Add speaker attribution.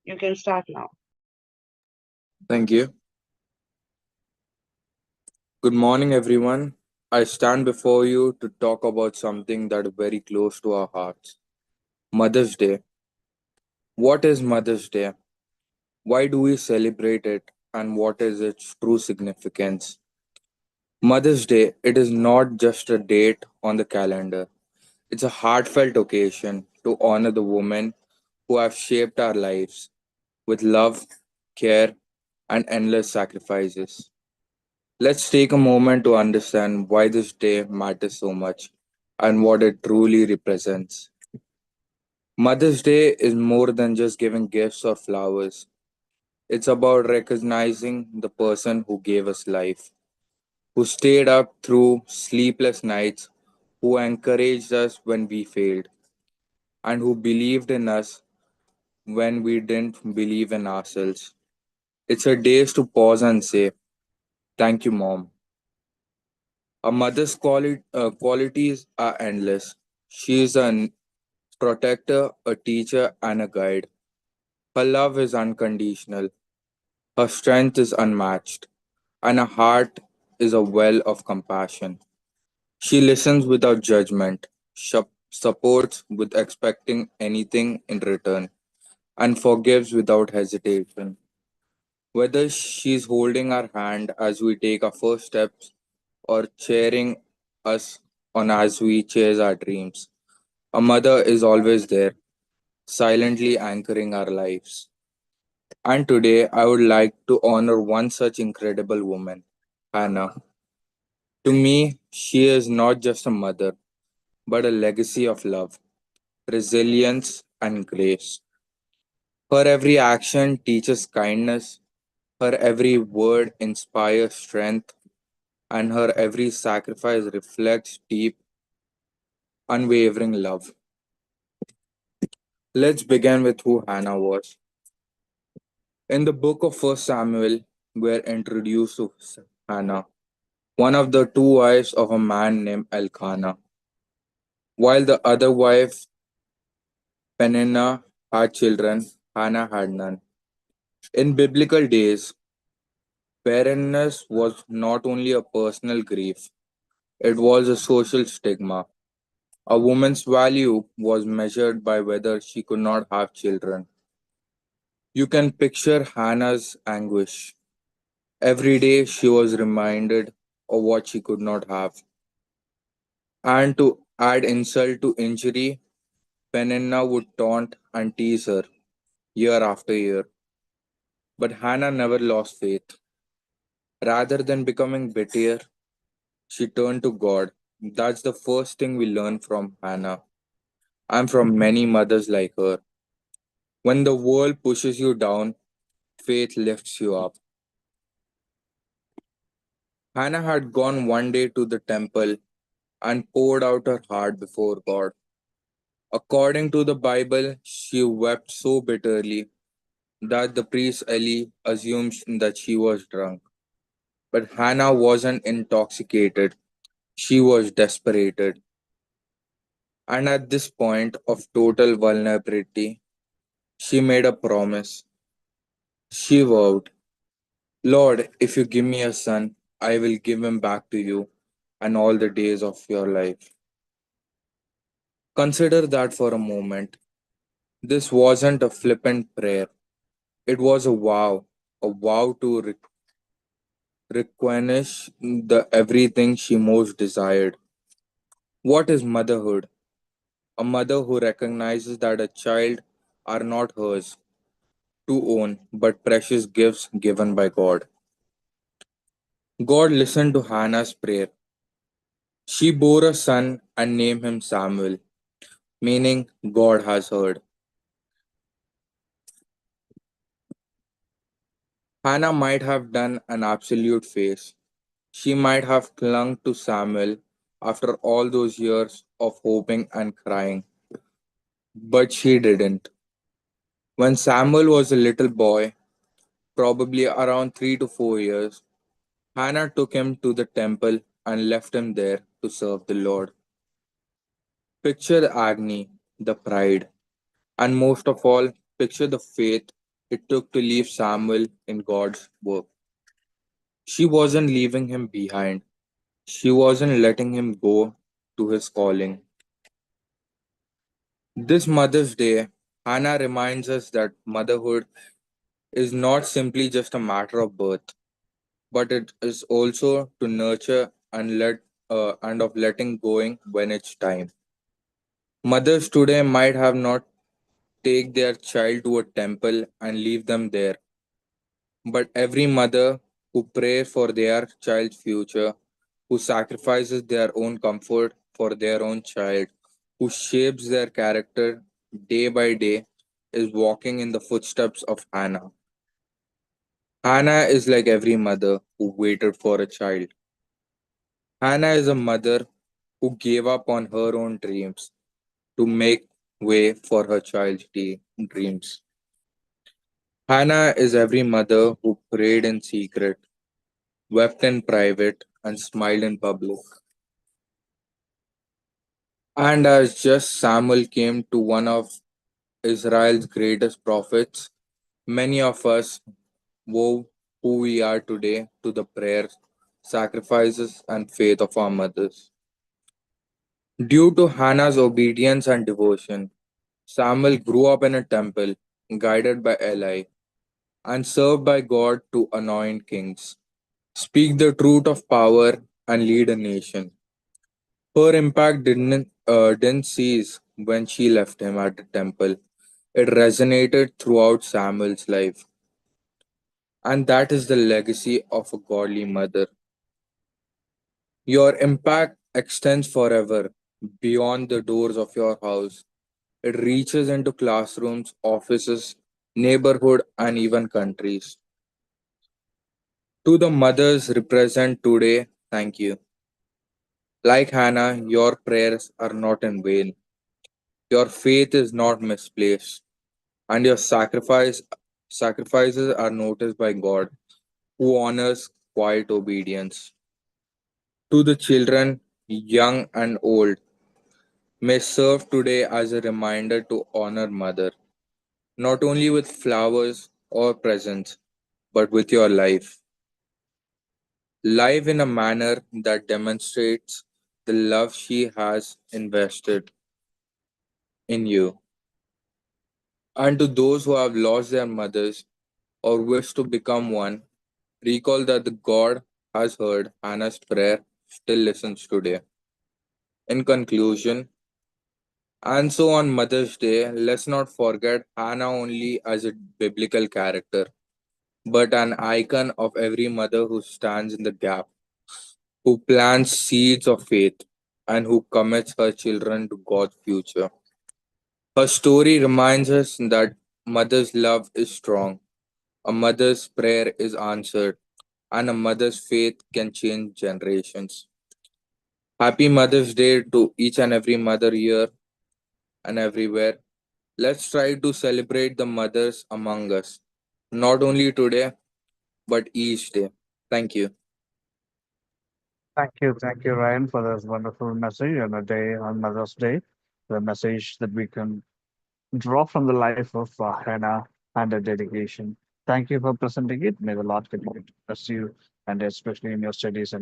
Speaker 1: You can start now.
Speaker 2: Thank you. Good morning, everyone. I stand before you to talk about something that is very close to our hearts Mother's Day. What is Mother's Day? Why do we celebrate it? And what is its true significance? Mother's Day, it is not just a date on the calendar, it's a heartfelt occasion to honor the women who have shaped our lives with love, care, and endless sacrifices. Let's take a moment to understand why this day matters so much and what it truly represents. Mother's Day is more than just giving gifts or flowers. It's about recognizing the person who gave us life, who stayed up through sleepless nights, who encouraged us when we failed, and who believed in us when we didn't believe in ourselves. It's a day to pause and say, "Thank you, Mom." A mother's qualities are endless. She is a protector, a teacher, and a guide. Her love is unconditional, her strength is unmatched, and her heart is a well of compassion. She listens without judgment, supports with expecting anything in return, and forgives without hesitation. Whether she's holding our hand as we take our first steps or cheering us on as we chase our dreams, a mother is always there, silently anchoring our lives. And today, I would like to honor one such incredible woman, Hannah. To me, she is not just a mother, but a legacy of love, resilience, and grace. Her every action teaches kindness, her every word inspires strength, and her every sacrifice reflects deep, unwavering love. Let's begin with who Hannah was. In the book of First Samuel, we're introduced to Hannah, one of the two wives of a man named Elkanah, while the other wife, Peninnah, had children. Hannah had none. In biblical days, barrenness was not only a personal grief, it was a social stigma. A woman's value was measured by whether she could not have children. You can picture Hannah's anguish. Every day she was reminded of what she could not have. And to add insult to injury, Peninnah would taunt and tease her year after year. But Hannah never lost faith. Rather than becoming bitter, she turned to God. That's the first thing we learn from Hannah. I'm from many mothers like her. When the world pushes you down, faith lifts you up. Hannah had gone one day to the temple and poured out her heart before God. According to the Bible, she wept so bitterly that the priest Eli assumed that she was drunk. But Hannah wasn't intoxicated, she was desperate. And at this point of total vulnerability, she made a promise. She vowed, "Lord, if you give me a son, I will give him back to you and all the days of your life." Consider that for a moment. This wasn't a flippant prayer, it was a vow to replenish the everything she most desired. What is motherhood? A mother who recognizes that a child are not hers to own, but precious gifts given by God. God listened to Hannah's prayer. She bore a son and named him Samuel, meaning God has heard. Hannah might have done an absolute face. She might have clung to Samuel after all those years of hoping and crying, but she didn't. When Samuel was a little boy, probably around 3 to 4 years, Hannah took him to the temple and left him there to serve the Lord. Picture the agony, the pride, and most of all, picture the faith it took to leave Samuel in God's work. She wasn't leaving him behind. She wasn't letting him go to his calling. This Mother's Day, Hannah reminds us that motherhood is not simply just a matter of birth, but it is also to nurture and and of letting going when it's time. Mothers today might have not take their child to a temple and leave them there, but every mother who prays for their child's future, who sacrifices their own comfort for their own child, who shapes their character day by day, is walking in the footsteps of Hannah. Hannah is like every mother who waited for a child. Hannah is a mother who gave up on her own dreams to make way for her child's dreams. Hannah is every mother who prayed in secret, wept in private, and smiled in public. And as just Samuel came to one of Israel's greatest prophets, many of us owe who we are today to the prayers, sacrifices, and faith of our mothers. Due to Hannah's obedience and devotion, Samuel grew up in a temple, guided by Eli, and served by God to anoint kings, speak the truth of power, and lead a nation. Her impact didn't cease when she left him at the temple. It resonated throughout Samuel's life. And that is the legacy of a godly mother. Your impact extends forever beyond the doors of your house. It reaches into classrooms, offices, neighborhood, and even countries. To the mothers represent today, thank you. Like Hannah, your prayers are not in vain. Your faith is not misplaced, and your sacrifices are noticed by God, who honors quiet obedience. To the children, young and old, may serve today as a reminder to honor mother, not only with flowers or presents, but with your life. Live in a manner that demonstrates the love she has invested in you. And to those who have lost their mothers or wish to become one, recall that the God has heard Hannah's prayer, still listens today. In conclusion, and so on Mother's Day, let's not forget Hannah only as a biblical character, but an icon of every mother who stands in the gap, who plants seeds of faith, and who commits her children to God's future. Her story reminds us that mother's love is strong, a mother's prayer is answered, and a mother's faith can change generations. Happy Mother's Day to each and every mother here and everywhere. Let's try to celebrate the mothers among us, not only today, but each day. Thank you.
Speaker 1: Thank you, Ryan, for this wonderful message on a day on Mother's Day. The message that we can draw from the life of Hannah and her dedication. Thank you for presenting it. May the Lord continue to bless you, and especially in your studies and